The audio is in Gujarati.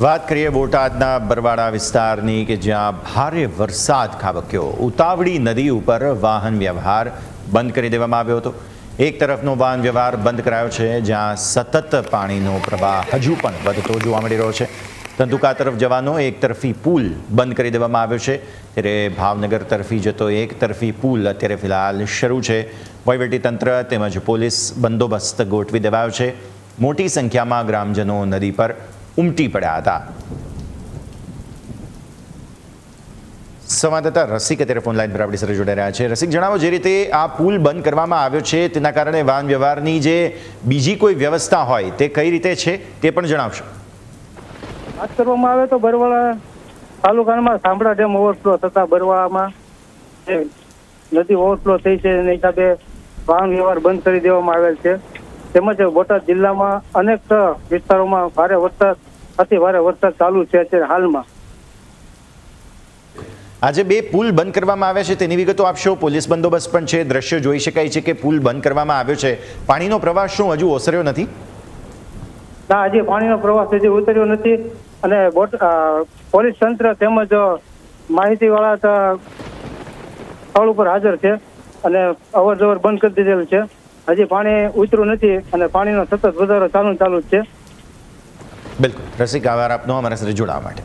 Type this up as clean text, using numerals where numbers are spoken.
વાત કરીએ બોટાદના બરવાડા વિસ્તારની કે જ્યાં ભારે વરસાદ ખાબક્યો। ઉતાવળી નદી ઉપર વાહન વ્યવહાર બંધ કરી દેવામાં આવ્યો હતો। એક તરફનો વાહન વ્યવહાર બંધ કરાયો છે, જ્યાં સતત પાણીનો પ્રવાહ હજુ પણ વધતો જોવા મળી રહ્યો છે। ધંધુકા તરફ જવાનો એક તરફી પુલ બંધ કરી દેવામાં આવ્યો છે, ત્યારે ભાવનગર તરફી જતો એક તરફી પુલ અત્યારે ફિલહાલ શરૂ છે। વહીવટીતંત્ર તેમજ પોલીસ બંદોબસ્ત ગોઠવી દેવાયો છે। મોટી સંખ્યામાં ગ્રામજનો નદી પર ઉમટી પડ્યા હતા। સંવાદદાતા રસિક અત્યારે ફોન લાઈન પર આપણી સાથે જોડાઈ રહ્યા છે। રસિક, જણાવો, જે રીતે આ પુલ બંધ કરવામાં આવ્યો છે તેના કારણે વાહન વ્યવહારની જે બીજી કોઈ વ્યવસ્થા હોય તે કઈ રીતે છે તે પણ જણાવશો। વાત કરવામાં આવે તો બરવાળા તાલુકામાં સાંભળા ડેમ ઓવરફ્લો થતા બરવાળામાં નદી ઓવરફ્લો થઈ છે, એના હિસાબે વાહન વ્યવહાર બંધ કરી દેવામાં આવેલ છે। તેમજ બોટાદ જિલ્લામાં અનેક વિસ્તારોમાં ભારે વરસાદ, અતિ ભારે વરસાદ ચાલુ છે અત્યારે હાલમાં। આજે બે પુલ બંધ કરવામાં આવ્યા છે તેની વિગતો આપશો। પોલીસ બંદોબસ્ત પણ છે, દ્રશ્યો જોઈ શકાય છે કે પુલ બંધ કરવામાં આવ્યો છે। પાણીનો પ્રવાહ શું હજુ ઓસર્યો નથી? ના, હજી પાણીનો પ્રવાહ હજી ઉતર્યો નથી અને પોલીસ તંત્ર તેમજ માહિતીવાળા સ્થળ ઉપર હાજર છે અને અવર જવર બંધ કરી દીધેલ છે। હજી પાણી ઉતર્યું નથી અને પાણીનો સતત વધારો ચાલુ જ છે। બિલકુલ રસિક, આભાર આપનો અમારા સાથે જોડાવા માટે।